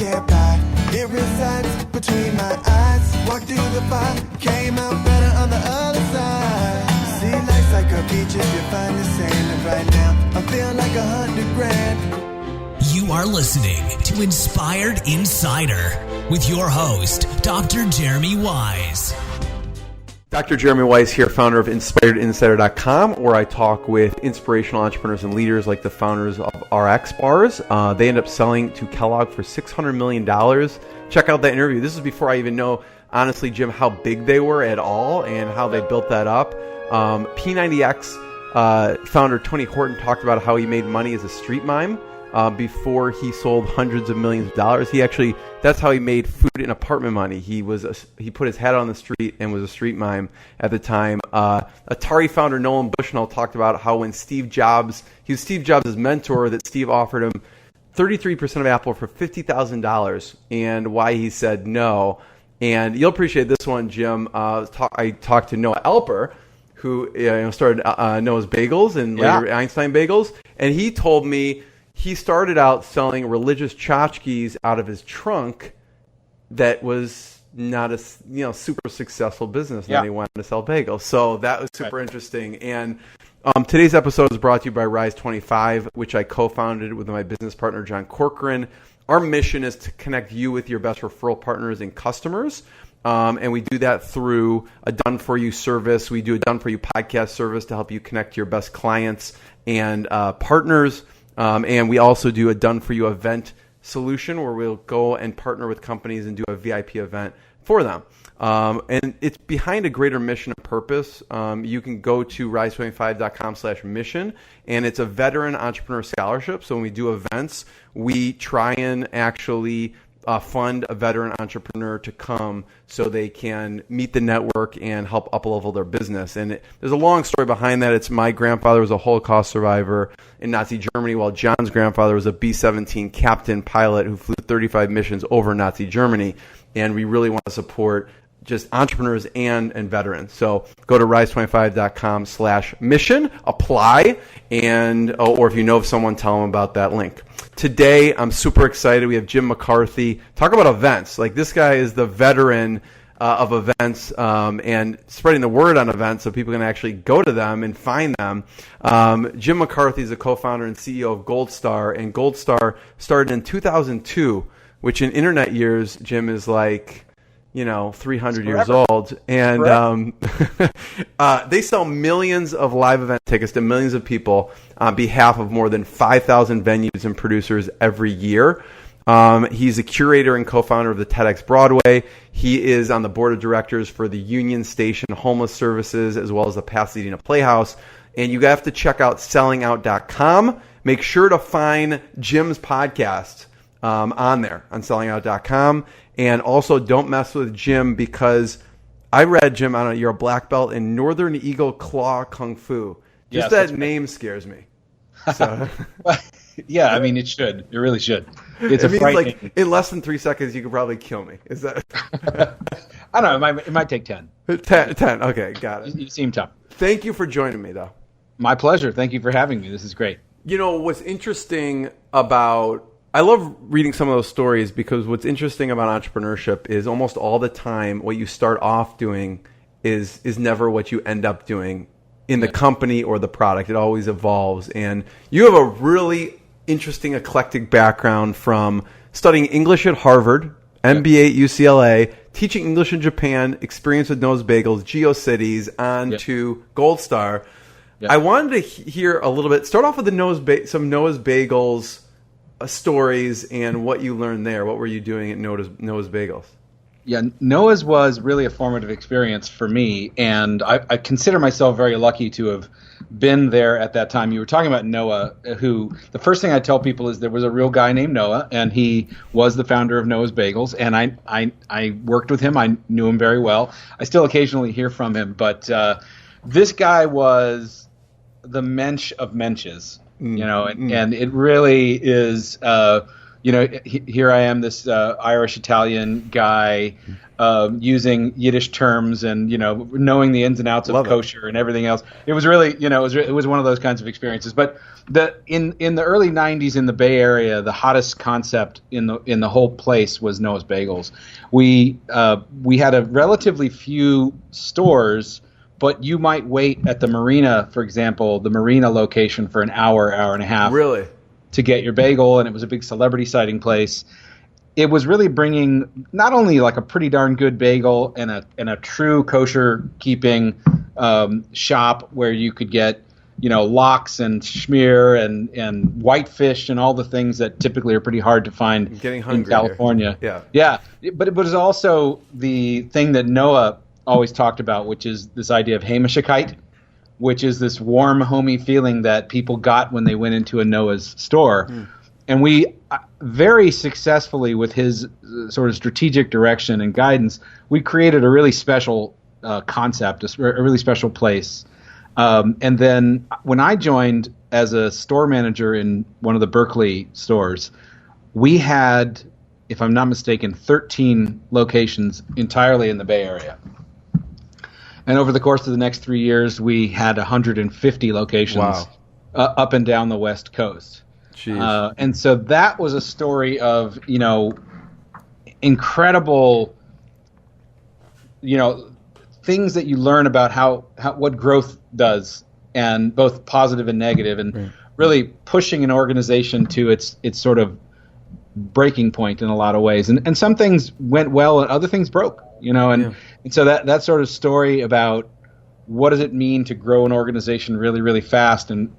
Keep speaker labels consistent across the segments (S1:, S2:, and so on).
S1: can't buy. It resides between my eyes. Walked through the fire, came out better on the other side. See, life's like a beach if you find the sand. And right now, I feel like $100,000.
S2: You are listening to Inspired Insider with your host, Dr. Jeremy Wise.
S3: Dr. Jeremy Wise here, founder of InspiredInsider.com, where I talk with inspirational entrepreneurs and leaders like the founders of RX Bars. They end up selling to Kellogg for $600 million. Check out that interview. This is before I even know, honestly, Jim, how big they were at all and how they built that up. P90X founder Tony Horton talked about how he made money as a street mime. Before he sold hundreds of millions of dollars. That's how he made food and apartment money. He put his hat on the street and was a street mime at the time. Atari founder Nolan Bushnell talked about how when he was Steve Jobs' mentor, that Steve offered him 33% of Apple for $50,000 and why he said no. And you'll appreciate this one, Jim. I talked to Noah Alper, who started Noah's Bagels and later Einstein Bagels, and he told me he started out selling religious tchotchkes out of his trunk. That was not a super successful business. And then he wanted to sell bagels. So that was super interesting. And today's episode is brought to you by Rise 25, which I co-founded with my business partner, John Corcoran. Our mission is to connect you with your best referral partners and customers. And we do that through a done-for-you service. We do a done-for-you podcast service to help you connect to your best clients and partners. And we also do a done-for-you event solution where we'll go and partner with companies and do a VIP event for them. And it's behind a greater mission and purpose. You can go to rise25.com/mission, and it's a veteran entrepreneur scholarship. So when we do events, we try and actually fund a veteran entrepreneur to come so they can meet the network and help up-level their business. And there's a long story behind that. It's my grandfather was a Holocaust survivor in Nazi Germany, while John's grandfather was a B-17 captain pilot who flew 35 missions over Nazi Germany. And we really want to support just entrepreneurs and veterans. So go to rise25.com/mission, apply, or if you know of someone, tell them about that link. Today, I'm super excited. We have Jim McCarthy. Talk about events. Like, this guy is the veteran of events and spreading the word on events so people can actually go to them and find them. Jim McCarthy is a co-founder and CEO of Goldstar, and Goldstar started in 2002, which in internet years, Jim, is like 300 years old, and they sell millions of live event tickets to millions of people on behalf of more than 5,000 venues and producers every year. He's a curator and co-founder of the TEDxBroadway. He is on the board of directors for the Union Station Homeless Services as well as the Pasadena Playhouse. And you have to check out sellingout.com. Make sure to find Jim's podcast on there on sellingout.com. And also, don't mess with Jim, because I read, Jim, I don't know, you're a black belt in Northern Eagle Claw Kung Fu. Just that name scares me. So.
S4: Yeah, I mean, it should. It really should. It's
S3: like in less than 3 seconds, you could probably kill me. Is that?
S4: I don't know. It might take 10.
S3: 10. Okay, got it.
S4: You seem tough.
S3: Thank you for joining me, though.
S4: My pleasure. Thank you for having me. This is great.
S3: What's interesting about... I love reading some of those stories, because what's interesting about entrepreneurship is almost all the time what you start off doing is never what you end up doing in the company or the product. It always evolves. And you have a really interesting, eclectic background from studying English at Harvard, MBA at UCLA, teaching English in Japan, experience with Noah's Bagels, GeoCities, on to Goldstar. I wanted to hear a little bit, start off with some Noah's Bagels stories and what you learned there. What were you doing at Noah's Bagels?
S4: Yeah, Noah's was really a formative experience for me, and I consider myself very lucky to have been there at that time. You were talking about Noah, who the first thing I tell people is there was a real guy named Noah, and he was the founder of Noah's Bagels, and I worked with him. I knew him very well. I still occasionally hear from him, but this guy was the mensch of mensches. And it really is here I am, this Irish Italian guy, using Yiddish terms and knowing the ins and outs of kosher and everything else. It was really it was one of those kinds of experiences. But in the early '90s in the Bay Area, the hottest concept in the whole place was Noah's Bagels. We had a relatively few stores, but you might wait at the marina, for example, the marina location for an hour and a half.
S3: Really?
S4: To get your bagel, and it was a big celebrity sighting place. It was really bringing not only like a pretty darn good bagel and a true kosher keeping shop where you could get lox and schmear and whitefish and all the things that typically are pretty hard to find in California.
S3: Yeah.
S4: But it was also the thing that Noah always talked about, which is this idea of Heimlichkeit, which is this warm, homey feeling that people got when they went into a Noah's store. And we very successfully, with his sort of strategic direction and guidance, we created a really special concept, a really special place. And then when I joined as a store manager in one of the Berkeley stores, we had, if I'm not mistaken, 13 locations entirely in the Bay Area. And over the course of the next 3 years, we had 150 locations up and down the West Coast. And so that was a story of, incredible, things that you learn about how what growth does, and both positive and negative, and really pushing an organization to its sort of breaking point in a lot of ways. And some things went well and other things broke, and so that sort of story about what does it mean to grow an organization really, really fast, and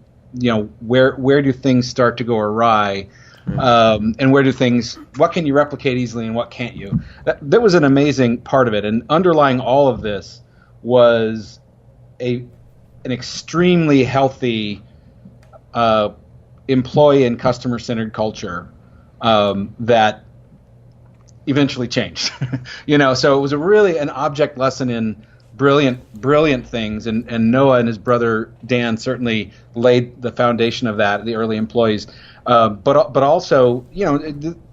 S4: where do things start to go awry, and what can you replicate easily and what can't you? That was an amazing part of it. And underlying all of this was an extremely healthy employee and customer centered culture that eventually changed. So it was really an object lesson in brilliant things, and Noah and his brother Dan certainly laid the foundation of that, the early employees, but also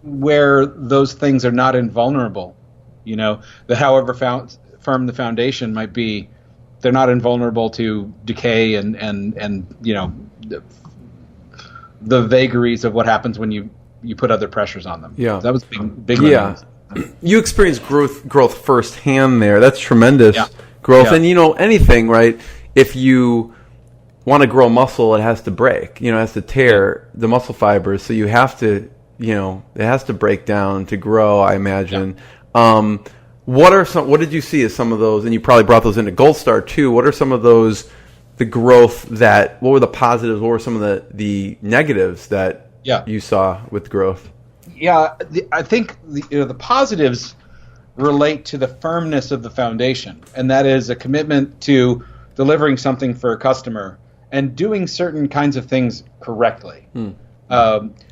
S4: where those things are not invulnerable, that however firm the foundation might be, they're not invulnerable to decay and the vagaries of what happens when you put other pressures on them. That was big.
S3: You experienced growth firsthand there. That's tremendous growth. And anything, right? If you want to grow muscle, it has to break. It has to tear the muscle fibers. So you have to, it has to break down to grow, I imagine. What did you see as some of those? And you probably brought those into Goldstar too. What are some of those? The growth what were the positives? What were some of the negatives that you saw with growth?
S4: I think the positives relate to the firmness of the foundation, and that is a commitment to delivering something for a customer and doing certain kinds of things correctly. And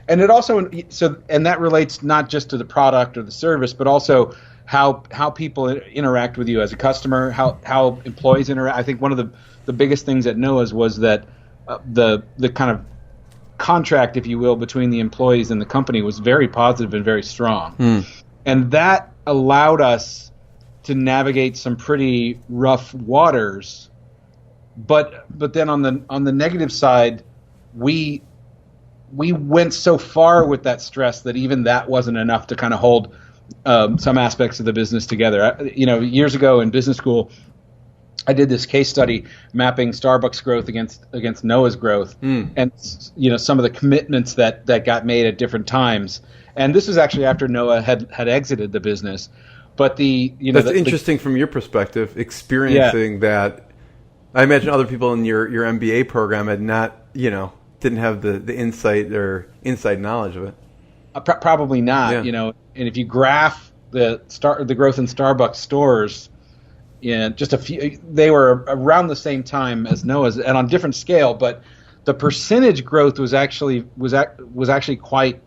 S4: it also and that relates not just to the product or the service, but also how people interact with you as a customer, how employees interact. I think one of the biggest things at Noah's was that the kind of contract, if you will, between the employees and the company was very positive and very strong. And that allowed us to navigate some pretty rough waters. But then on the negative side, we went so far with that stress that even that wasn't enough to kind of hold some aspects of the business together. Years ago in business school, I did this case study mapping Starbucks growth against Noah's growth, and some of the commitments that got made at different times. And this was actually after Noah had exited the business. But that's
S3: interesting from your perspective, experiencing that. I imagine other people in your MBA program had not, didn't have the insight or inside knowledge of it.
S4: Probably not, And if you graph the growth in Starbucks stores, just a few, they were around the same time as Noah's, and on different scale, but the percentage growth was actually quite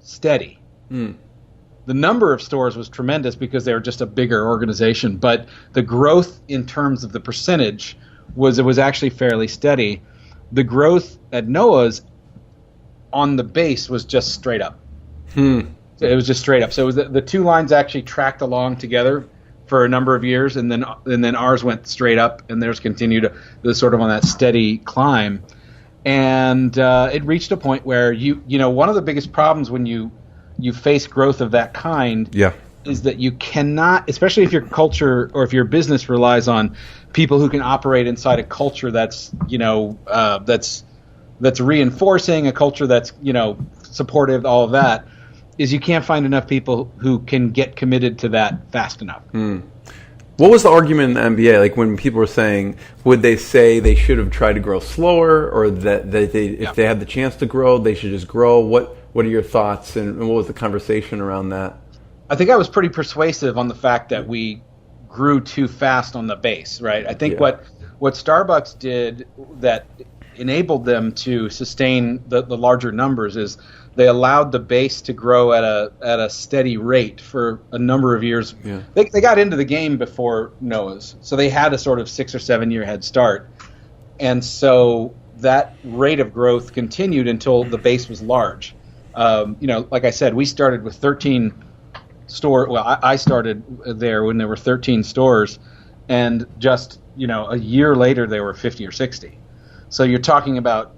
S4: steady. The number of stores was tremendous because they were just a bigger organization, but the growth in terms of the percentage was actually fairly steady. The growth at Noah's on the base was just straight up. So it was just straight up. So it was the two lines actually tracked along together for a number of years, and then ours went straight up, and theirs continued sort of on that steady climb. And it reached a point where you know one of the biggest problems when you face growth of that kind is that you cannot, especially if your culture or if your business relies on people who can operate inside a culture that's that's reinforcing, a culture that's supportive, all of that, is you can't find enough people who can get committed to that fast enough.
S3: What was the argument in the MBA? Like when people were saying, would they say they should have tried to grow slower, or that if they had the chance to grow, they should just grow? What are your thoughts, and what was the conversation around that?
S4: I think I was pretty persuasive on the fact that we grew too fast on the base, right? I think what Starbucks did that enabled them to sustain the larger numbers is they allowed the base to grow at a steady rate for a number of years. Yeah. They got into the game before Noah's, so they had a sort of 6 or 7 year head start, and so that rate of growth continued until the base was large. Like I said, we started with 13 stores. Well, I started there when there were 13 stores, and just a year later they were 50 or 60. So you're talking about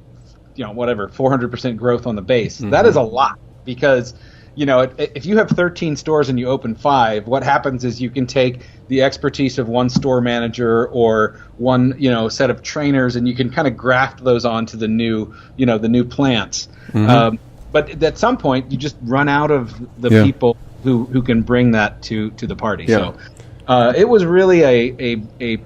S4: 400% growth on the base. Mm-hmm. That is a lot, because if you have 13 stores and you open 5, what happens is you can take the expertise of one store manager or one set of trainers, and you can kind of graft those onto the new plants. Mm-hmm. But at some point you just run out of the people who can bring that to the party. Yeah. So it was really a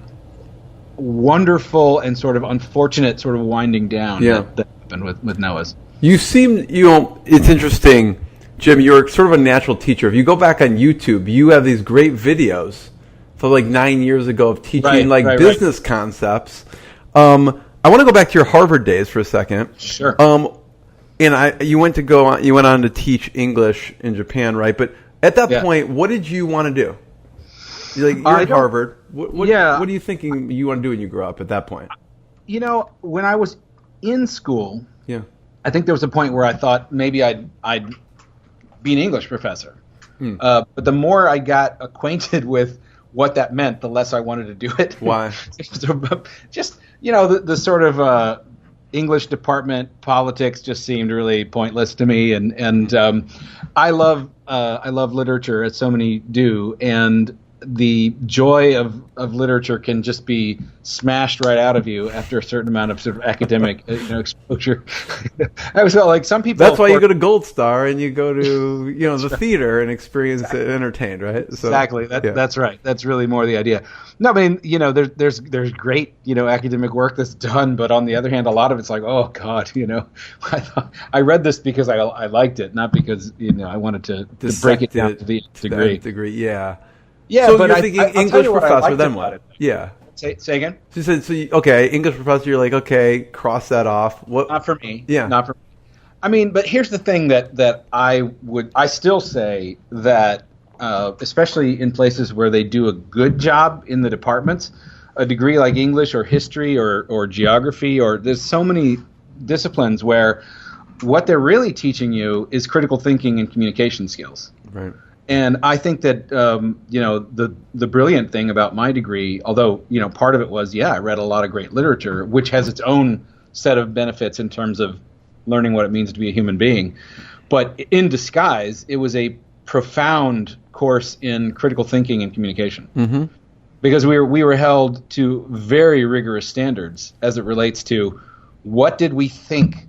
S4: wonderful and sort of unfortunate sort of winding down that happened with Noah's.
S3: You seem, it's interesting, Jim, you're sort of a natural teacher. If you go back on YouTube, you have these great videos from like 9 years ago of teaching business concepts. I want to go back to your Harvard days for a second.
S4: Sure.
S3: And you went on to teach English in Japan, right? But at that point, what did you want to do? You're at Harvard. What are you thinking you want to do when you grow up at that point?
S4: When I was in school, I think there was a point where I thought maybe I'd be an English professor. But the more I got acquainted with what that meant, the less I wanted to do it.
S3: Why?
S4: Just, the sort of English department politics just seemed really pointless to me. And I love literature, as so many do, and the joy of literature can just be smashed right out of you after a certain amount of sort of academic exposure. I was like, some people.
S3: That's why you go to Goldstar and you go to the theater and experience it entertained, right? So,
S4: exactly. That's right. That's really more the idea. No, I mean there's great academic work that's done, but on the other hand, a lot of it's like, oh God, I read this because I liked it, not because I wanted to break it down to the degree.
S3: Yeah,
S4: so
S3: but you're thinking English professor, then what? Yeah.
S4: Say again?
S3: English professor, you're like, okay, cross that off. What?
S4: Not for me.
S3: Yeah.
S4: Not for me. I mean, but here's the thing that I still say that, especially in places where they do a good job in the departments, a degree like English or history or geography, or there's so many disciplines where what they're really teaching you is critical thinking and communication skills.
S3: Right.
S4: And I think that the brilliant thing about my degree, although part of it was I read a lot of great literature, which has its own set of benefits in terms of learning what it means to be a human being, but in disguise, it was a profound course in critical thinking and communication, mm-hmm. because we were held to very rigorous standards as it relates to what did we think,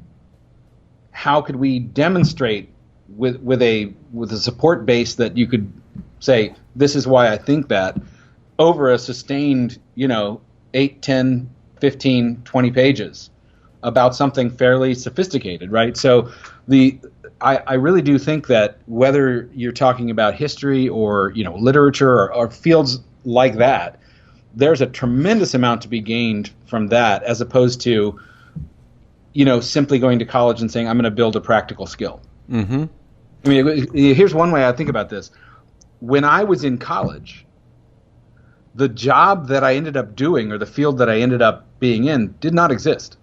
S4: how could we demonstrate with a support base that you could say, this is why I think that, over a sustained 8, 10, 15, 20 pages about something fairly sophisticated, right? So I really do think that whether you're talking about history or literature or fields like that, there's a tremendous amount to be gained from that, as opposed to simply going to college and saying, I'm going to build a practical skill. Mm-hmm. I mean, here's one way I think about this. When I was in college, the job that I ended up doing, or the field that I ended up being in, did not exist.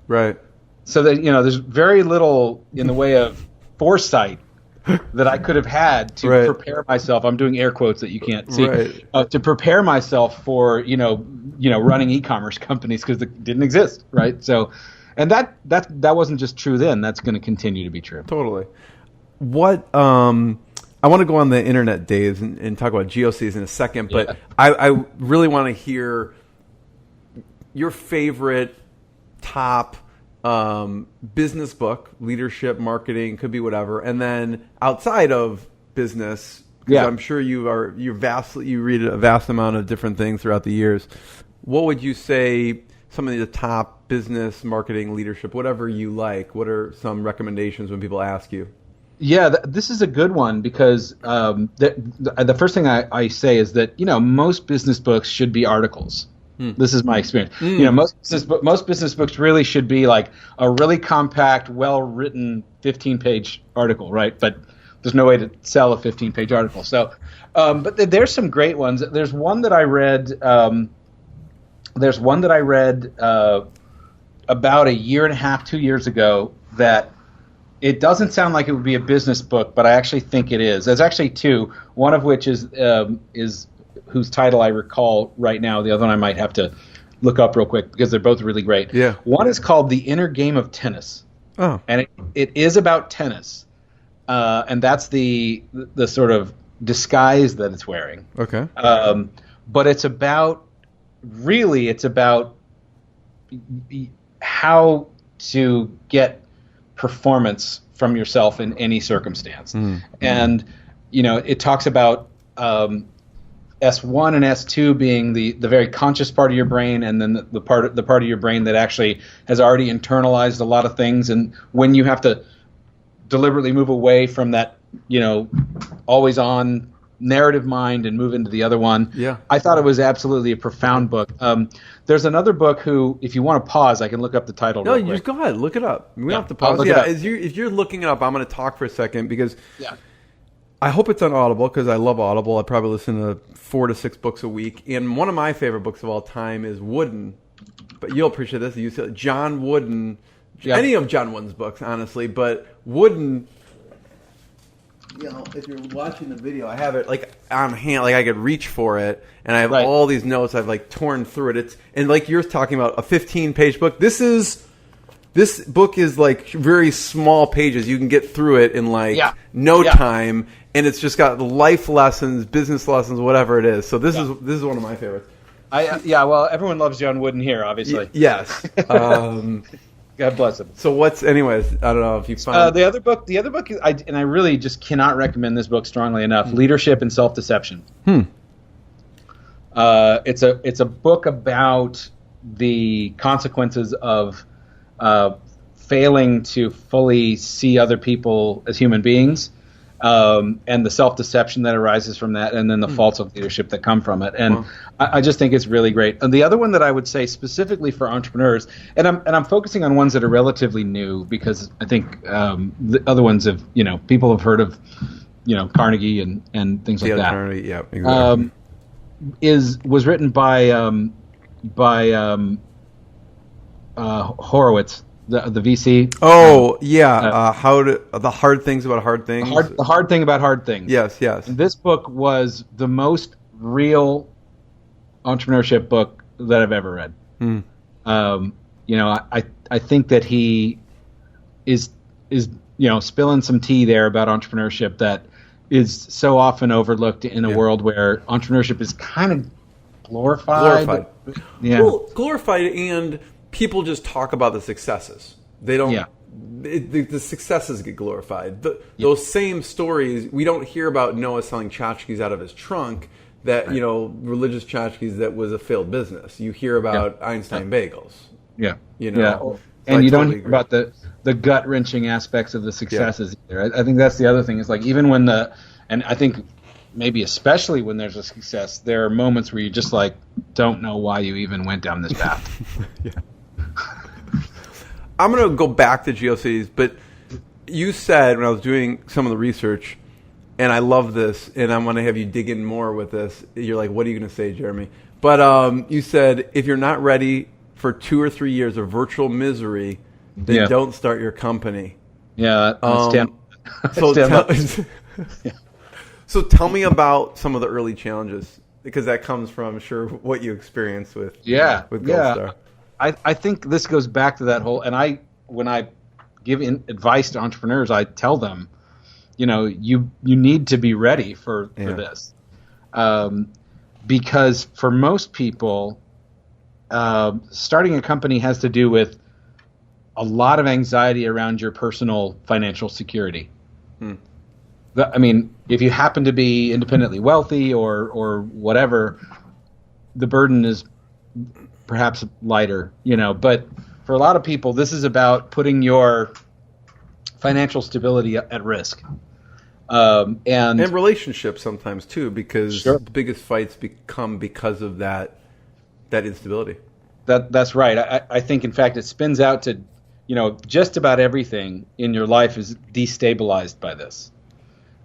S3: Right.
S4: So that there's very little in the way of foresight that I could have had to prepare myself. I'm doing air quotes that you can't see. To prepare myself for running e-commerce companies, because it didn't exist, right? So, and that wasn't just true then. That's going to continue to be true.
S3: Totally. What I want to go on the internet days and talk about GeoCities in a second, but I really want to hear your favorite top business book, leadership, marketing, could be whatever, and then outside of business, because I'm sure you read a vast amount of different things throughout the years. What would you say some of the top business, marketing, leadership, whatever you like? What are some recommendations when people ask you?
S4: Yeah, this is a good one, because the first thing I say is that most business books should be articles. This is my experience. Most business books really should be like a really compact, well-written 15-page article, right? But there's no way to sell a 15-page article. So, but there's some great ones. There's one that I read. About a year and a half, 2 years ago. That it doesn't sound like it would be a business book, but I actually think it is. There's actually two. One of which is whose title I recall right now. The other one I might have to look up real quick, because they're both really great.
S3: Yeah.
S4: One is called The Inner Game of Tennis.
S3: Oh.
S4: And it is about tennis. And that's the sort of disguise that it's wearing.
S3: Okay.
S4: But it's about how to get performance from yourself in any circumstance. And, it talks about S1 and S2 being the very conscious part of your brain, and then the part of your brain that actually has already internalized a lot of things. And when you have to deliberately move away from that, always on narrative mind and move into the other one.
S3: Yeah.
S4: I thought it was absolutely a profound book. There's another book if you want to pause, I can look up the title.
S3: No,
S4: real
S3: you
S4: quick.
S3: just go ahead, look it up. We don't have to pause. If you're looking it up, I'm going to talk for a second, because I hope it's on Audible, because I love Audible. I probably listen to 4 to 6 books a week. And one of my favorite books of all time is Wooden. But you'll appreciate this. You said John Wooden. Any of John Wooden's books, honestly. But Wooden, if you're watching the video, I have it like on hand. Like I could reach for it. And I have all these notes. I've like torn through it. And like you're talking about a 15-page book. This book is like very small pages. You can get through it in no time. And it's just got life lessons, business lessons, whatever it is. So this is one of my favorites.
S4: Well, everyone loves John Wooden here, obviously.
S3: Yes.
S4: God bless him.
S3: So anyways, I don't know if you found
S4: the other book is, I really just cannot recommend this book strongly enough. Leadership and Self-Deception. It's a book about the consequences of failing to fully see other people as human beings. And the self-deception that arises from that, and then the faults of leadership that come from it. And I just think it's really great. And the other one that I would say specifically for entrepreneurs, and I'm focusing on ones that are relatively new, because I think the other ones people have heard of, Carnegie and things like that.
S3: Carnegie, yeah, exactly.
S4: Was written by Horowitz. The VC.
S3: Oh, yeah. The hard things about hard things.
S4: The hard thing about hard things.
S3: Yes.
S4: And this book was the most real entrepreneurship book that I've ever read. I think that he is spilling some tea there about entrepreneurship that is so often overlooked in a world where entrepreneurship is kind of glorified. Yeah.
S3: Well, glorified, and people just talk about the successes. They don't. Yeah. The successes get glorified. Those same stories, we don't hear about Noah selling tchotchkes out of his trunk. That religious tchotchkes that was a failed business. You hear about Einstein bagels.
S4: Yeah.
S3: So
S4: and you don't hear about the gut wrenching aspects of the successes either. I think that's the other thing. Is like even when and I think maybe especially when there's a success, there are moments where you just like don't know why you even went down this path.
S3: Yeah. I'm going to go back to GeoCities, but you said when I was doing some of the research, and I love this, and I'm going to have you dig in more with this. You're like, what are you going to say, Jeremy? But you said if you're not ready for 2 or 3 years of virtual misery, then don't start your company.
S4: Yeah, I stand.
S3: So
S4: stand up.
S3: So tell me about some of the early challenges, because that comes from, I'm sure, what you experienced with Goldstar.
S4: I think this goes back to that whole, and when I give advice to entrepreneurs, I tell them, you need to be ready for this. Because for most people, starting a company has to do with a lot of anxiety around your personal financial security. If you happen to be independently wealthy or whatever, the burden is perhaps lighter, but for a lot of people, this is about putting your financial stability at risk. And
S3: relationships sometimes too, because
S4: Sure.
S3: the biggest fights become because of that instability.
S4: That's right. I think, in fact, it spins out to, just about everything in your life is destabilized by this.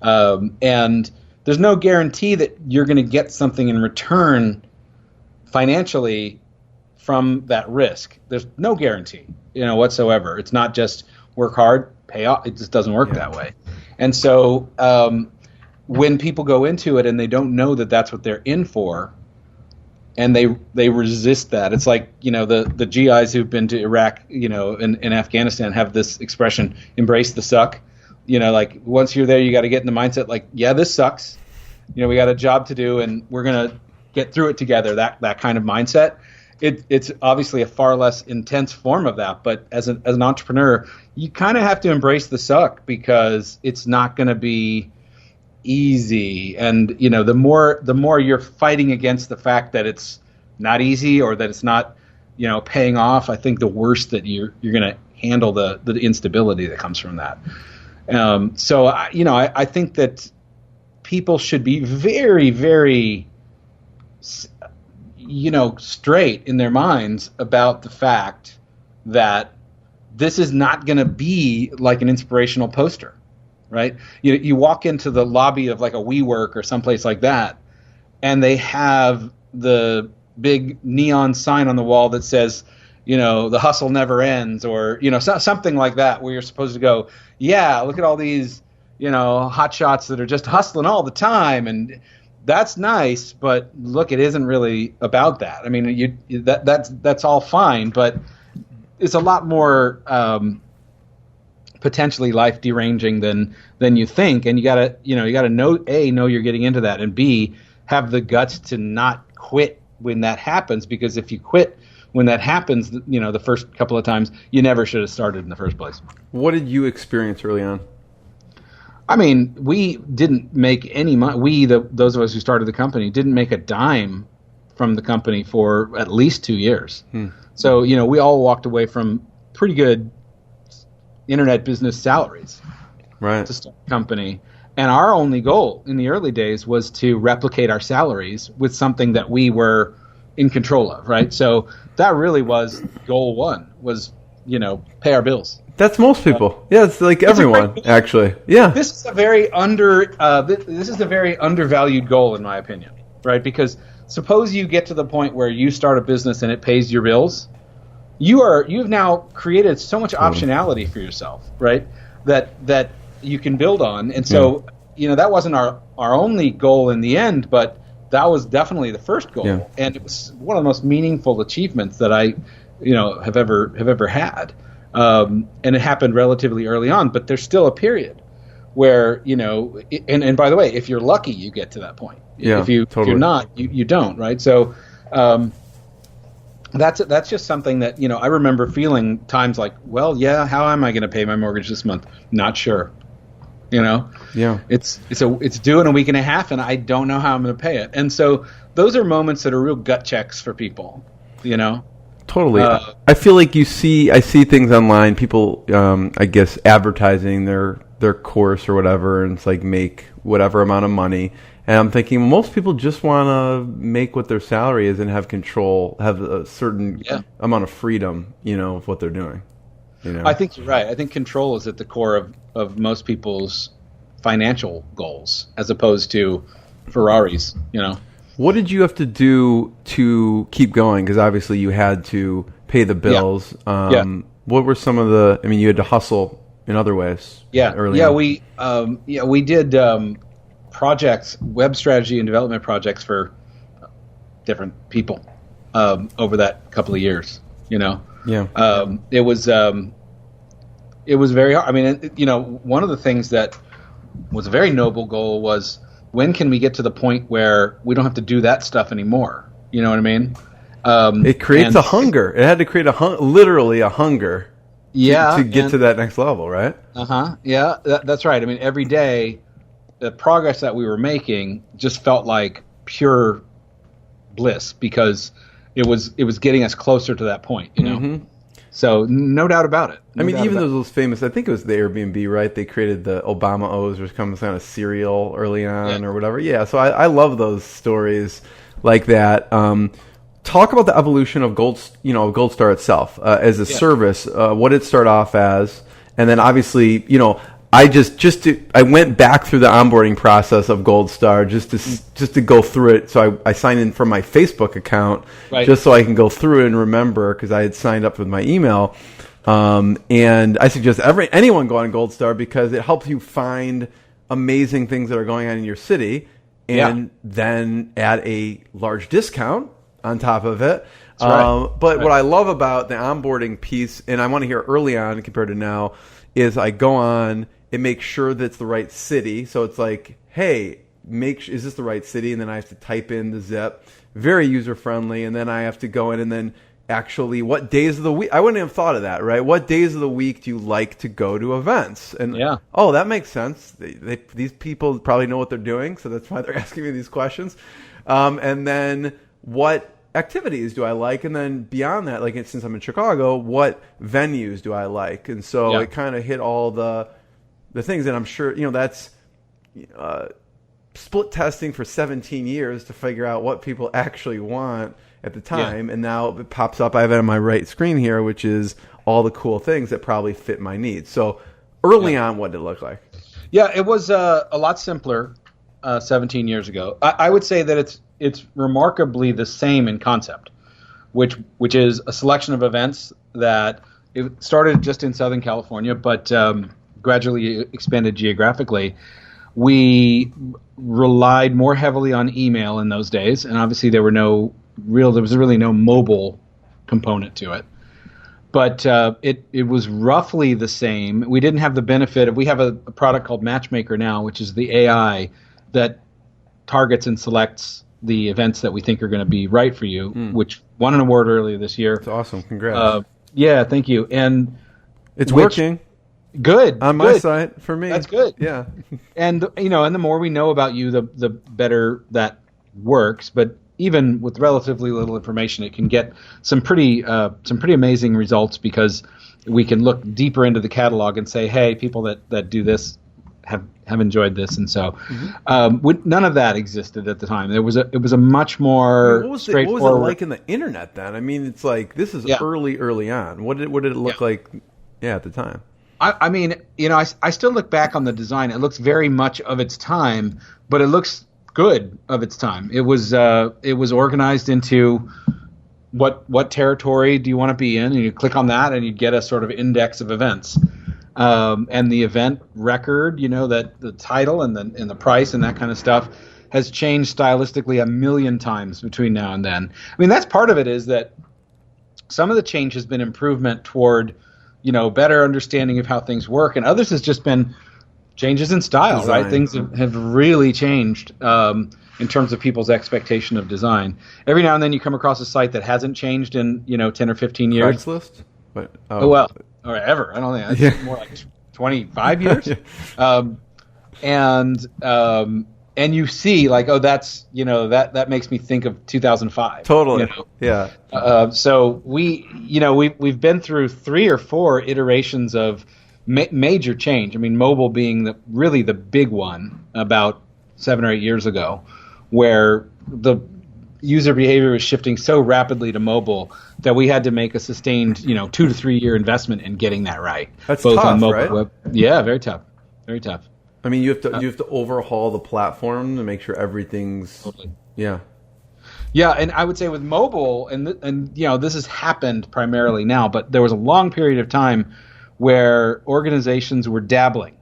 S4: And there's no guarantee that you're going to get something in return financially from that risk. There's no guarantee, whatsoever. It's not just work hard, pay off. It just doesn't work that way. And so when people go into it and they don't know that that's what they're in for, and they resist that. It's like, the GIs who've been to Iraq, and Afghanistan have this expression, embrace the suck. Like once you're there, you got to get in the mindset like, yeah, this sucks. We got a job to do and we're going to get through it together. That kind of mindset. It's obviously a far less intense form of that. But as an entrepreneur, you kind of have to embrace the suck because it's not going to be easy. And, the more you're fighting against the fact that it's not easy or that it's not, paying off, I think the worse that you're going to handle the instability that comes from that. So I think that people should be very, very, straight in their minds about the fact that this is not going to be like an inspirational poster, right? You walk into the lobby of like a WeWork or someplace like that, and they have the big neon sign on the wall that says, the hustle never ends, or, something like that, where you're supposed to go, yeah, look at all these, hot shots that are just hustling all the time. And that's nice, but look, it isn't really about that. I mean, that's all fine, but it's a lot more potentially life deranging than you think. And you gotta know you're getting into that, and B, have the guts to not quit when that happens, because if you quit when that happens, the first couple of times, you never should have started in the first place.
S3: What did you experience early on?
S4: I mean, we didn't make any money. Those of us who started the company didn't make a dime from the company for at least 2 years. So, we all walked away from pretty good internet business salaries to start the company. And our only goal in the early days was to replicate our salaries with something that we were in control of, right? So that really was goal one, was, pay our bills.
S3: That's most people. Yeah, it's like everyone, actually. Yeah.
S4: This is a very undervalued goal, in my opinion, right? Because suppose you get to the point where you start a business and it pays your bills, you've now created so much optionality for yourself, right? That you can build on. And so, that wasn't our only goal in the end, but that was definitely the first goal. Yeah. And it was one of the most meaningful achievements that I, have ever had. And it happened relatively early on, but there's still a period where, and by the way, if you're lucky, you get to that point.
S3: Yeah,
S4: if you're not, you don't, right? So that's just something that, I remember feeling times like, well, yeah, how am I going to pay my mortgage this month? Not sure.
S3: Yeah,
S4: it's due in a week and a half, and I don't know how I'm going to pay it. And so those are moments that are real gut checks for people,
S3: Totally. I feel like I see things online, people, I guess, advertising their course or whatever, and it's like make whatever amount of money. And I'm thinking most people just want to make what their salary is and have control, have a certain amount of freedom, of what they're doing.
S4: I think you're right. I think control is at the core of most people's financial goals, as opposed to Ferraris,
S3: What did you have to do to keep going? Because obviously you had to pay the bills. What were some of you had to hustle in other ways.
S4: Yeah,
S3: early
S4: yeah,
S3: on.
S4: we did projects, web strategy and development projects for different people over that couple of years.
S3: Yeah.
S4: It was very hard. I mean, one of the things that was a very noble goal was, when can we get to the point where we don't have to do that stuff anymore? You know what I mean?
S3: It creates a hunger. It had to create literally a hunger.
S4: Yeah,
S3: to get to that next level, right?
S4: Yeah, that's right. I mean, every day, the progress that we were making just felt like pure bliss, because it was getting us closer to that point, So no doubt about it.
S3: I mean, even those famous, I think it was the Airbnb, right? They created the Obama O's, which comes kind of cereal early on or whatever. Yeah, so I love those stories like that. Talk about the evolution of Goldstar itself as a service, what it started off as, and then obviously, I went back through the onboarding process of Goldstar just to go through it. So I signed in from my Facebook account just so I can go through it and remember, because I had signed up with my email. And I suggest anyone go on Goldstar, because it helps you find amazing things that are going on in your city, and then add a large discount on top of it. But what I love about the onboarding piece, and I want to hear early on compared to now, is I go on and make sure that it's the right city. So it's like, hey, is this the right city? And then I have to type in the zip. Very user friendly. And then I have to go in and then actually, what days of the week? I wouldn't have thought of that, right? What days of the week do you like to go to events? And oh, that makes sense. These people probably know what they're doing, so that's why they're asking me these questions. And then what activities do I like? And then beyond that, like since I'm in Chicago, what venues do I like? And so it kind of hit all the things, and I'm sure that's split testing for 17 years to figure out what people actually want at the time. And now it pops up. I have it on my right screen here, which is all the cool things that probably fit my needs. So early on, what did it look like?
S4: Yeah, it was a lot simpler 17 years ago. I would say that it's remarkably the same in concept, which is a selection of events that it started just in Southern California, but gradually expanded geographically. We relied more heavily on email in those days, and obviously there was really no mobile component to it. But it was roughly the same. We didn't have the benefit of, we have a product called Matchmaker now, which is the AI that targets and selects the events that we think are going to be right for you, which won an award earlier this year.
S3: That's awesome. Congrats.
S4: Yeah, thank you. And
S3: it's working.
S4: Good.
S3: On my side, for me.
S4: That's good.
S3: Yeah.
S4: And the more we know about you, the better that works. But even with relatively little information, it can get some pretty amazing results, because we can look deeper into the catalog and say, hey, people that do this have enjoyed this. And so none of that existed at the time. It was a much more straightforward.
S3: What was it like in the internet then? I mean, it's like, this is early on. What did it look like at the time?
S4: I mean, I still look back on the design. It looks very much of its time, but it looks good of its time. It was organized into what territory do you want to be in, and you click on that and you get a sort of index of events. And the event record, that the title and the price and that kind of stuff has changed stylistically a million times between now and then. I mean, that's part of it, is that some of the change has been improvement toward, better understanding of how things work, and others has just been changes in style, design. Right? Things have really changed in terms of people's expectation of design. Every now and then you come across a site that hasn't changed in 10 or 15 years.
S3: Craigslist?
S4: Or ever. I don't think that's more like 25 years. And you see like, that's that makes me think of 2005.
S3: Totally. Yeah.
S4: So we've been through 3 or 4 iterations of major change. I mean, mobile being really the big one about 7 or 8 years ago, where the user behavior was shifting so rapidly to mobile that we had to make a sustained 2 to 3 year investment in getting that right.
S3: That's both tough, on mobile, right?
S4: Web. Yeah, very tough. Very tough.
S3: I mean, you have to overhaul the platform to make sure everything's
S4: totally.
S3: Yeah,
S4: and I would say with mobile, and this has happened primarily now, but there was a long period of time where organizations were dabbling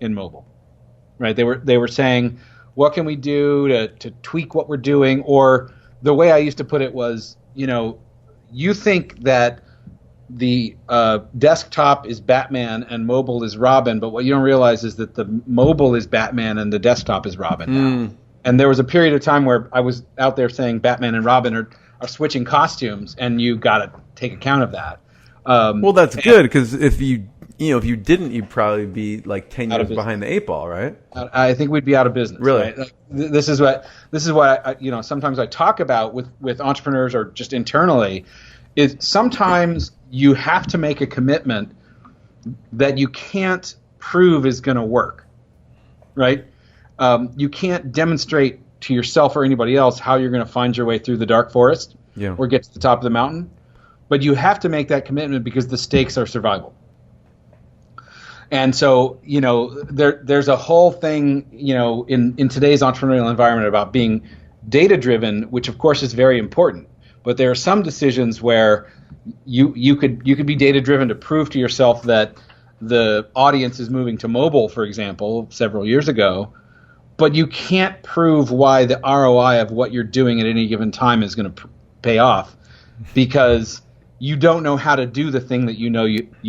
S4: in mobile, right? They were saying, what can we do to tweak what we're doing? Or the way I used to put it was, you think that the desktop is Batman and mobile is Robin, but what you don't realize is that the mobile is Batman and the desktop is Robin now. And there was a period of time where I was out there saying Batman and Robin are switching costumes, and you got to take account of that.
S3: Well, that's good, because if you didn't, you'd probably be like 10 years behind the 8 ball, right?
S4: I think we'd be out of business.
S3: Really?
S4: Right? Like, this is what I, sometimes I talk about with entrepreneurs or just internally, is sometimes you have to make a commitment that you can't prove is going to work, right? You can't demonstrate to yourself or anybody else how you're going to find your way through the dark forest or get to the top of the mountain, but you have to make that commitment because the stakes are survival. And so, there's a whole thing, in today's entrepreneurial environment about being data-driven, which of course is very important. But there are some decisions where you could be data-driven to prove to yourself that the audience is moving to mobile, for example, several years ago, but you can't prove why the ROI of what you're doing at any given time is going to pay off, because you don't know how to do the thing that you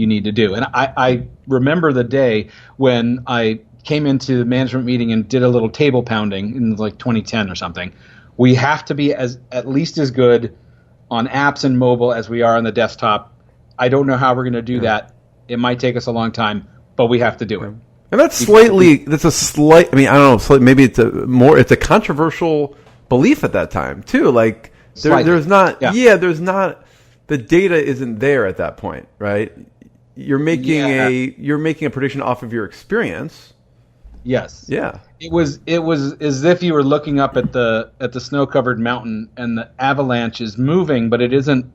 S4: need to do. And I remember the day when I came into the management meeting and did a little table pounding in like 2010 or something. We have to be at least as good on apps and mobile as we are on the desktop. I don't know how we're going to do that. It might take us a long time, but we have to do it.
S3: And that's a slight, I don't know, maybe it's a controversial belief at that time too. Like there's not, the data isn't there at that point, right? You're making a prediction off of your experience.
S4: Yes.
S3: Yeah.
S4: It was as if you were looking up at the snow-covered mountain and the avalanche is moving, but it isn't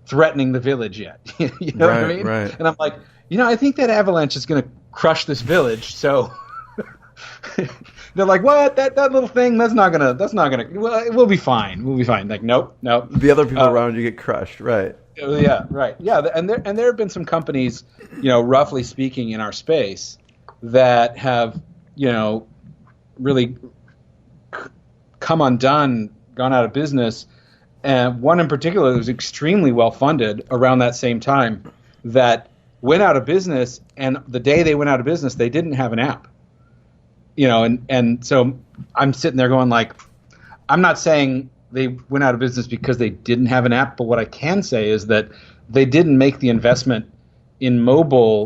S4: threatening the village yet. You know what I mean?
S3: Right.
S4: And I'm like, I think that avalanche is going to crush this village. So they're like, what? That little thing? That's not gonna. Well, we'll be fine. Like, nope.
S3: The other people around you get crushed, right?
S4: Yeah, right. Yeah, and there have been some companies, roughly speaking, in our space that have, really come undone, gone out of business. And one in particular that was extremely well funded around that same time that went out of business, and the day they went out of business, they didn't have an app. And so I'm sitting there going like, I'm not saying they went out of business because they didn't have an app, but what I can say is that they didn't make the investment in mobile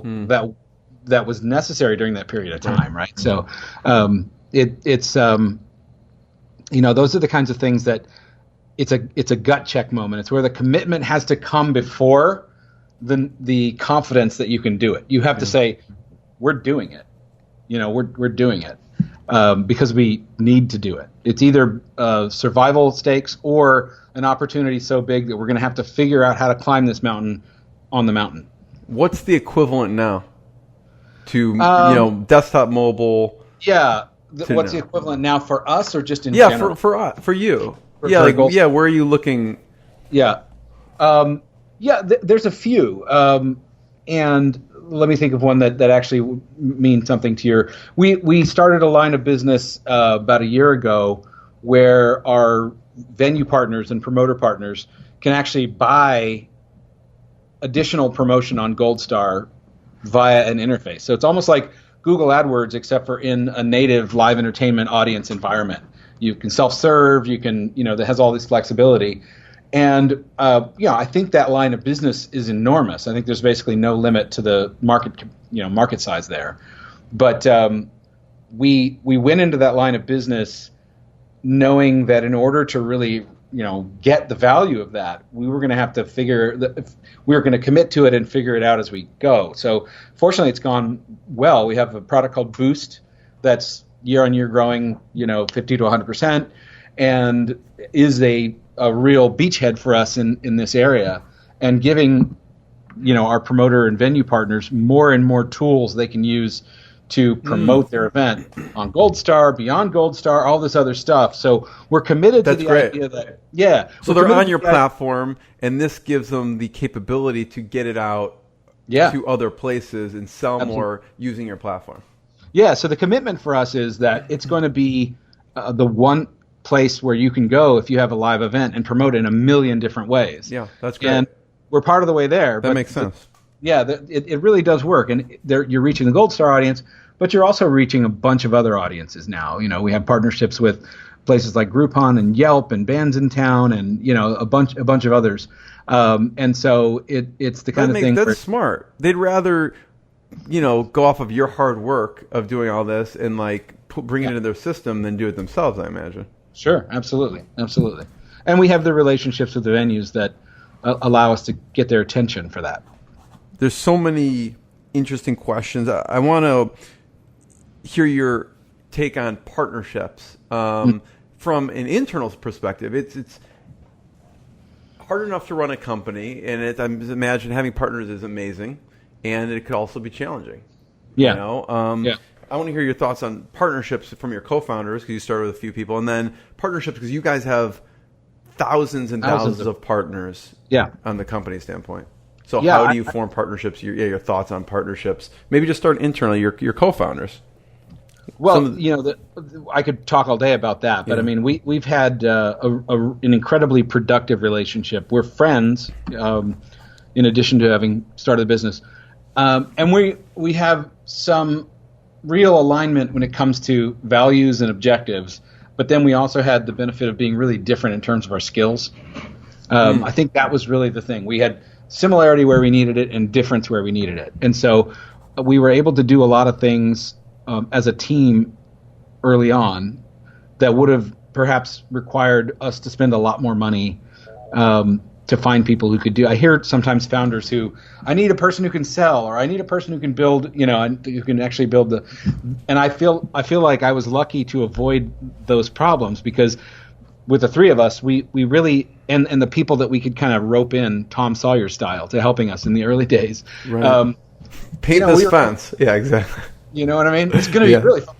S4: that was necessary during that period of time, right? So it's those are the kinds of things that it's a gut check moment. It's where the commitment has to come before the confidence that you can do it. You have to say, we're doing it. We're doing it because we need to do it. It's either survival stakes or an opportunity so big that we're going to have to figure out how to climb this mountain on the mountain. What's
S3: the equivalent now to desktop, mobile?
S4: Yeah. What's the equivalent now for us, or just in general?
S3: Yeah, for you.
S4: For
S3: where are you looking?
S4: Yeah. There's a few. And let me think of one that actually means something to your. We started a line of business about a year ago where our venue partners and promoter partners can actually buy additional promotion on Goldstar via an interface. So it's almost like Google AdWords, except for in a native live entertainment audience environment. You can self-serve. You can, that has all this flexibility. And, I think that line of business is enormous. I think there's basically no limit to the market size there. But we went into that line of business knowing that in order to really, get the value of that, we were going to have to we were going to commit to it and figure it out as we go. So fortunately, it's gone well. We have a product called Boost that's year on year growing, 50 to 100%, and is a real beachhead for us in this area, and giving our promoter and venue partners more and more tools they can use to promote their event on Goldstar, beyond Goldstar, all this other stuff. So we're committed to the idea that
S3: So they're on your platform, and this gives them the capability to get it out to other places and sell more using your platform.
S4: Yeah, so the commitment for us is that it's going to be the one place where you can go if you have a live event and promote it in a million different ways.
S3: Yeah, that's great.
S4: And we're part of the way there.
S3: That makes sense.
S4: It really does work. And you're reaching the Goldstar audience, but you're also reaching a bunch of other audiences now. We have partnerships with places like Groupon and Yelp and Bands in Town and, a bunch of others. And so it's the kind of thing.
S3: That's smart. They'd rather, go off of your hard work of doing all this and bring it into their system than do it themselves, I imagine.
S4: Sure. Absolutely. And we have the relationships with the venues that allow us to get their attention for that.
S3: There's so many interesting questions. I want to hear your take on partnerships. From an internal perspective, it's hard enough to run a company, and I imagine having partners is amazing, and it could also be challenging.
S4: Yeah.
S3: I want to hear your thoughts on partnerships from your co-founders, because you started with a few people, and then partnerships because you guys have thousands and thousands of partners on the company standpoint. So how do you form partnerships? Your thoughts on partnerships. Maybe just start internally, your co-founders.
S4: Well, I could talk all day about that, but I mean, we've had an incredibly productive relationship. We're friends, in addition to having started the business, and we have some real alignment when it comes to values and objectives. But then we also had the benefit of being really different in terms of our skills. I think that was really the thing. We had similarity where we needed it and difference where we needed it, and so we were able to do a lot of things as a team early on that would have perhaps required us to spend a lot more money to find people who could do. I hear sometimes founders who, I need a person who can sell, or I need a person who can build, who can actually build and I feel like I was lucky to avoid those problems, because with the three of us, we really, and the people that we could kind of rope in Tom Sawyer style to helping us in the early days.
S3: Right. Paint this fence. Yeah, exactly.
S4: You know what I mean? It's going to be really fun.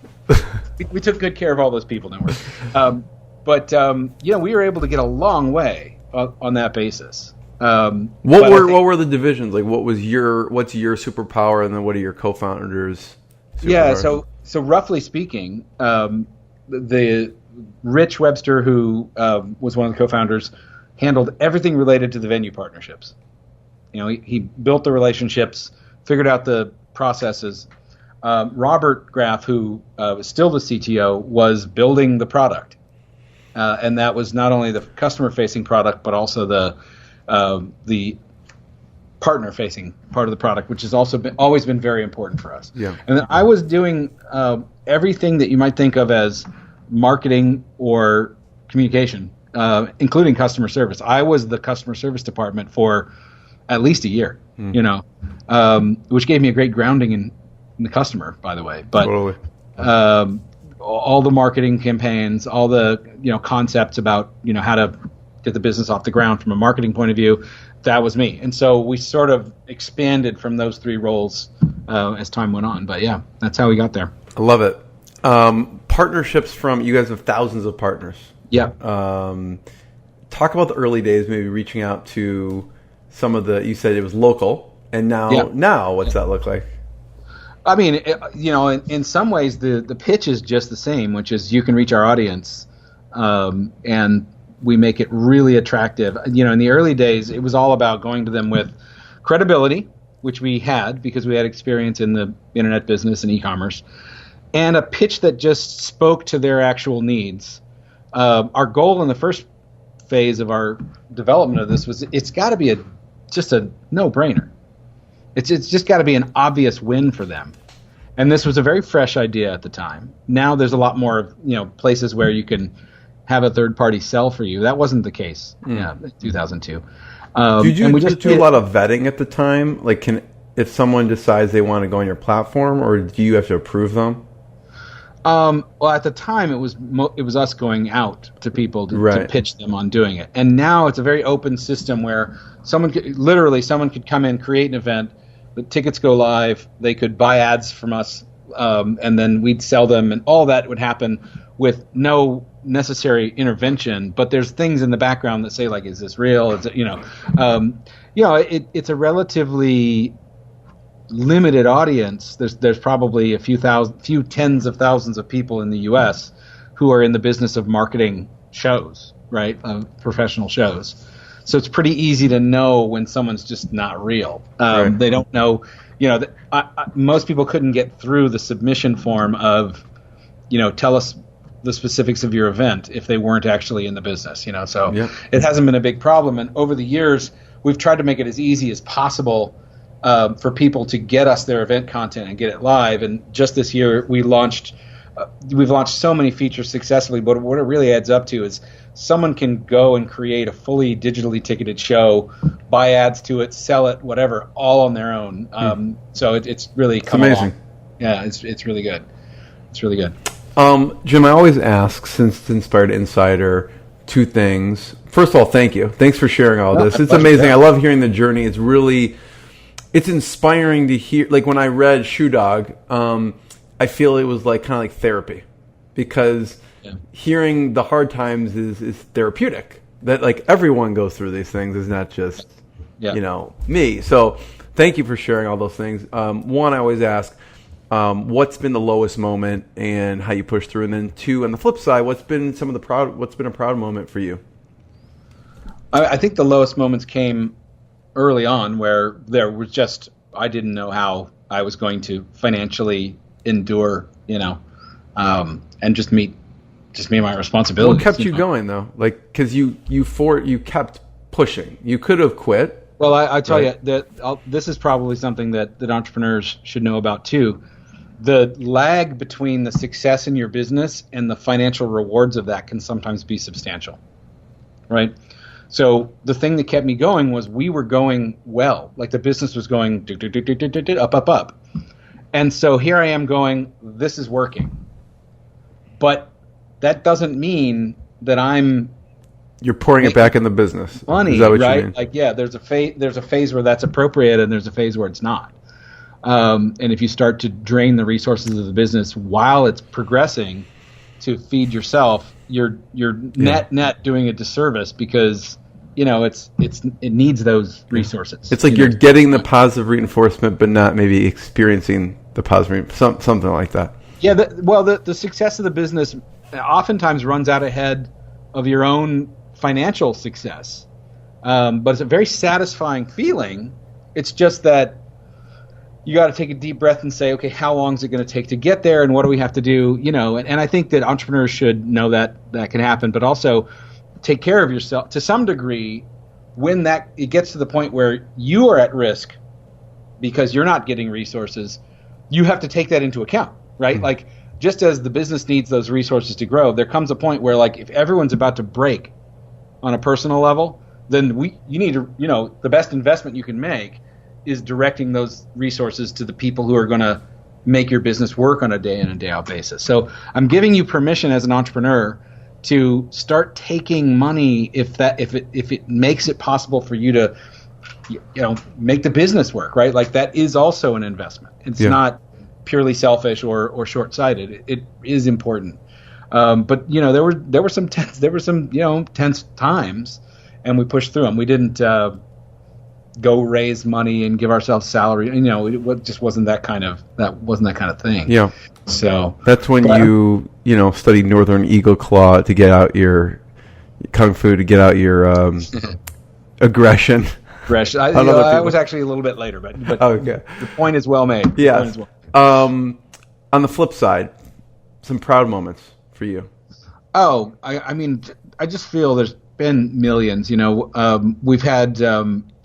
S4: We took good care of all those people, don't worry. But we were able to get a long way on that basis.
S3: What were the divisions? Like, what's your superpower, and then what are your co-founders' superpowers?
S4: Yeah, so roughly speaking, the Rich Webster, who was one of the co-founders, handled everything related to the venue partnerships. He built the relationships, figured out the processes. Robert Graff, who is still the CTO, was building the product, and that was not only the customer-facing product, but also the partner-facing part of the product, which has also always been very important for us.
S3: Yeah.
S4: And then I was doing everything that you might think of as marketing or communication, including customer service. I was the customer service department for at least a year, which gave me a great grounding in the customer, by the way. But
S3: totally.
S4: All the marketing campaigns, all the concepts about how to get the business off the ground from a marketing point of view, that was me. And so we sort of expanded from those three roles as time went on. But yeah, that's how we got there.
S3: I love it. Partnerships from, you guys have thousands of partners.
S4: Yeah.
S3: Talk about the early days, maybe reaching out to some of you said it was local, and now what's that look like?
S4: I mean, in some ways the pitch is just the same, which is you can reach our audience, and we make it really attractive. In the early days, it was all about going to them with credibility, which we had because we had experience in the internet business and e-commerce, and a pitch that just spoke to their actual needs. Our goal in the first phase of our development of this was it's got to be just a no-brainer. It's just got to be an obvious win for them. And this was a very fresh idea at the time. Now there's a lot more, places where you can have a third party sell for you. That wasn't the case in 2002.
S3: Did you do a lot of vetting at the time? Like, if someone decides they want to go on your platform, or do you have to approve them?
S4: Well, at the time, it was us going out to people to pitch them on doing it. And now it's a very open system where someone could come in, create an event, the tickets go live, they could buy ads from us, and then we'd sell them, and all that would happen with no necessary intervention. But there's things in the background that say, like, is this real? It's a relatively limited audience. There's probably a few tens of thousands of people in the U.S. who are in the business of marketing shows, right? Professional shows. So it's pretty easy to know when someone's just not real.
S3: Right.
S4: They don't know. Most people couldn't get through the submission form of, tell us the specifics of your event if they weren't actually in the business. So It hasn't been a big problem. And over the years, we've tried to make it as easy as possible for people to get us their event content and get it live. And just this year, we've launched so many features successfully. But what it really adds up to is someone can go and create a fully digitally ticketed show, buy ads to it, sell it, whatever, all on their own. So it's really come
S3: amazing.
S4: along. Yeah, it's really good. It's really good.
S3: Jim, I always ask, since it's Inspired Insider, two things. First of all, thank you. Thanks for sharing all this. It's amazing. I love hearing the journey. It's inspiring to hear. Like when I read Shoe Dog, I feel it was kind of like therapy, because hearing the hard times is therapeutic. That everyone goes through these things. It's not just me. So thank you for sharing all those things. One, I always ask, what's been the lowest moment and how you push through, and then two, on the flip side, what's been a proud moment for you?
S4: I think the lowest moments came early on, where there was just, I didn't know how I was going to financially endure, and just meet my responsibilities.
S3: What kept you going though? Because you kept pushing. You could have quit.
S4: Well, I tell you that this is probably something that entrepreneurs should know about too. The lag between the success in your business and the financial rewards of that can sometimes be substantial, right? So the thing that kept me going was we were going well. The business was going up. And so here I am going, this is working. But that doesn't mean that
S3: you're pouring it back in the business.
S4: Money,
S3: is that what
S4: right?
S3: you mean?
S4: There's a phase where that's appropriate, and there's a phase where it's not. And if you start to drain the resources of the business while it's progressing to feed yourself, you're net doing a disservice, because it needs those resources.
S3: It's you're getting the positive reinforcement, but not maybe experiencing the positive something like that.
S4: Yeah. The success of the business oftentimes runs out ahead of your own financial success, but it's a very satisfying feeling. It's just that you got to take a deep breath and say, okay, how long is it going to take to get there, and what do we have to do? And I think that entrepreneurs should know that can happen, but also take care of yourself to some degree when it gets to the point where you are at risk because you're not getting resources. You have to take that into account, right? Mm-hmm. Just as the business needs those resources to grow, there comes a point where if everyone's about to break on a personal level, then you need to, the best investment you can make is directing those resources to the people who are going to make your business work on a day in and day out basis. So I'm giving you permission as an entrepreneur to start taking money if it makes it possible for you to make the business work, right? That is also an investment. It's not purely selfish or short-sighted. It is important. But there were some tense times, and we pushed through them. We didn't go raise money and give ourselves salary. It just wasn't that kind of thing. Yeah. So
S3: that's when you studied Northern Eagle Claw to get out your Kung Fu, to get out your aggression.
S4: I was actually a little bit later, but okay. The point is well made.
S3: Yeah. On the flip side, some proud moments for you.
S4: Oh, I just feel there's been millions. We've had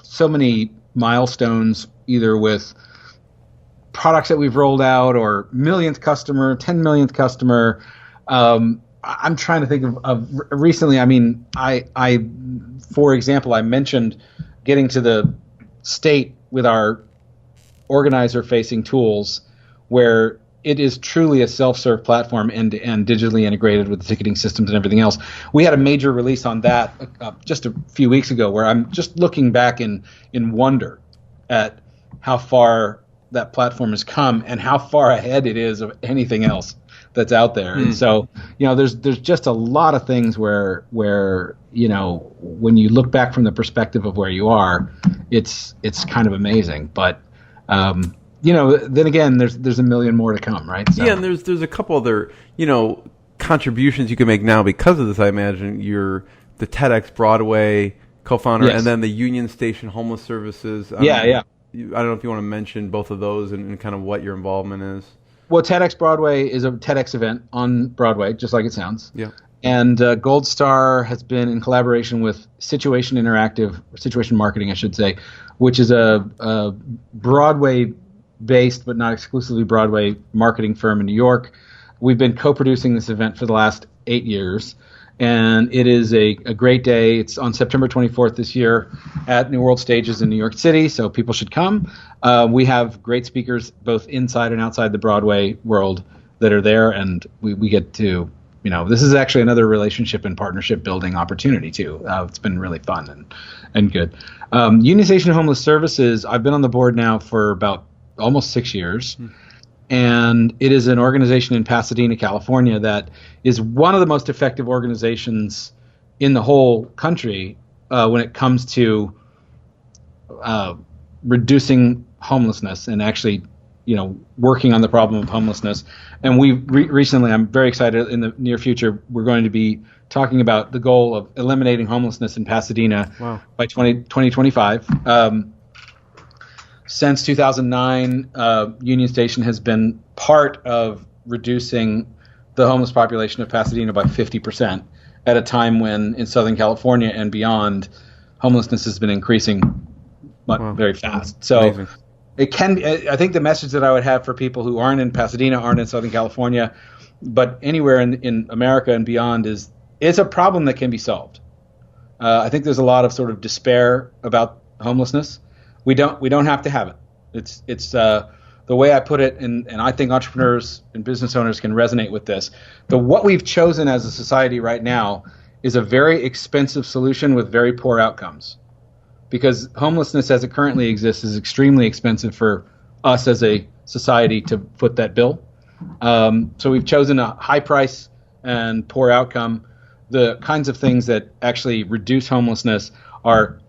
S4: so many milestones, either with products that we've rolled out or millionth customer, 10 millionth customer. I'm trying to think of recently. For example, I mentioned getting to the state with our organizer-facing tools where it is truly a self-serve platform end-to-end, digitally integrated with the ticketing systems and everything else. We had a major release on that just a few weeks ago, where I'm just looking back in wonder at how far that platform has come and how far ahead it is of anything else that's out there. And so, there's just a lot of things where when you look back from the perspective of where you are, it's kind of amazing. But then again, there's a million more to come, right? So.
S3: Yeah, and there's a couple other, contributions you can make now because of this. I imagine you're the TEDxBroadway co-founder,
S4: Yes.
S3: and then the Union Station Homeless Services.
S4: Yeah.
S3: I don't know if you want to mention both of those and kind of what your involvement is.
S4: Well, TEDxBroadway is a TEDx event on Broadway, just like it sounds.
S3: Yeah.
S4: And Goldstar has been in collaboration with Situation Interactive, or Situation Marketing, I should say, which is a Broadway-based but not exclusively Broadway marketing firm in New York. We've been co-producing this event for the last 8 years, and it is a great day. It's on September 24th this year at New World Stages in New York City, so people should come. We have great speakers both inside and outside the Broadway world that are there, and we get to, this is actually another relationship and partnership building opportunity too. It's been really fun and good. Union Station Homeless Services, I've been on the board now for about almost 6 years. And it is an organization in Pasadena, California, that is one of the most effective organizations in the whole country when it comes to reducing homelessness and actually, working on the problem of homelessness. And we recently, I'm very excited, in the near future, we're going to be talking about the goal of eliminating homelessness in Pasadena by 2025. Since 2009, Union Station has been part of reducing the homeless population of Pasadena by 50% at a time when in Southern California and beyond, homelessness has been increasing very fast. So
S3: Amazing.
S4: I think the message that I would have for people who aren't in Pasadena, aren't in Southern California, but anywhere in America and beyond is it's a problem that can be solved. I think there's a lot of sort of despair about homelessness. We don't have to have it. It's the way I put it, and I think entrepreneurs and business owners can resonate with this. What we've chosen as a society right now is a very expensive solution with very poor outcomes, because homelessness as it currently exists is extremely expensive for us as a society to foot that bill. So we've chosen a high price and poor outcome. The kinds of things that actually reduce homelessness are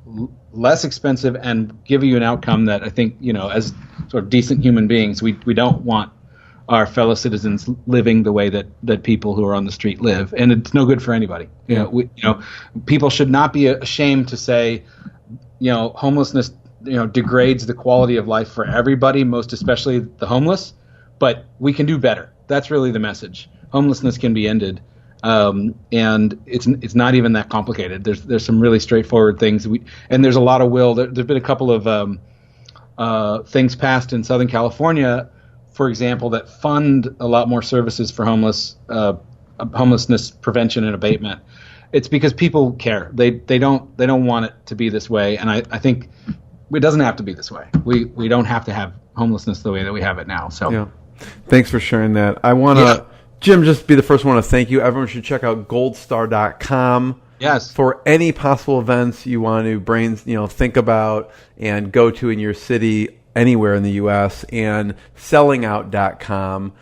S4: less expensive and give you an outcome that I think, as sort of decent human beings, we don't want our fellow citizens living the way that people who are on the street live, and it's no good for anybody. People should not be ashamed to say, homelessness, degrades the quality of life for everybody, most especially the homeless, but we can do better. That's really the message. Homelessness can be ended. And it's not even that complicated. There's some really straightforward things. And there's a lot of will. There's been a couple of things passed in Southern California, for example, that fund a lot more services for homelessness prevention and abatement. It's because people care. They don't want it to be this way. And I think it doesn't have to be this way. We don't have to have homelessness the way that we have it now. So
S3: yeah, thanks for sharing that. I want to. Jim, just be the first one to thank you. Everyone should check out goldstar.com.
S4: Yes.
S3: For any possible events you want to think about and go to in your city, anywhere in the U.S., and sellingout.com.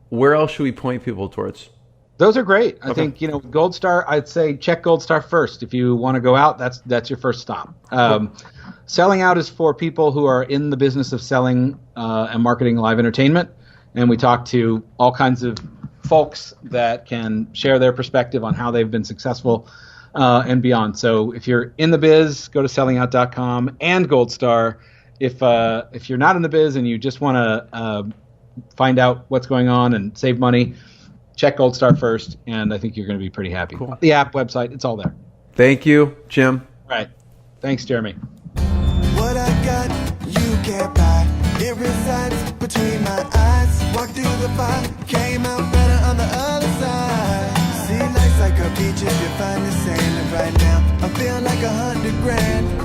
S3: Where else should we point people towards?
S4: Those are great. I think, Goldstar, I'd say check Goldstar first. If you want to go out, that's your first stop. Selling Out is for people who are in the business of selling and marketing live entertainment. And we talk to all kinds of folks that can share their perspective on how they've been successful and beyond. So if you're in the biz, go to sellingout.com and Goldstar. If you're not in the biz and you just want to find out what's going on and save money, check Goldstar first, and I think you're going to be pretty happy.
S3: Cool.
S4: The app, website, it's all there.
S3: Thank you, Jim.
S4: Right. Thanks, Jeremy.
S1: What I got, you can't buy. It resides between my eyes. Walked through the fire, came out better on the other side. See, life's like a beach if you find the sand. And right now, I feel like $100 grand.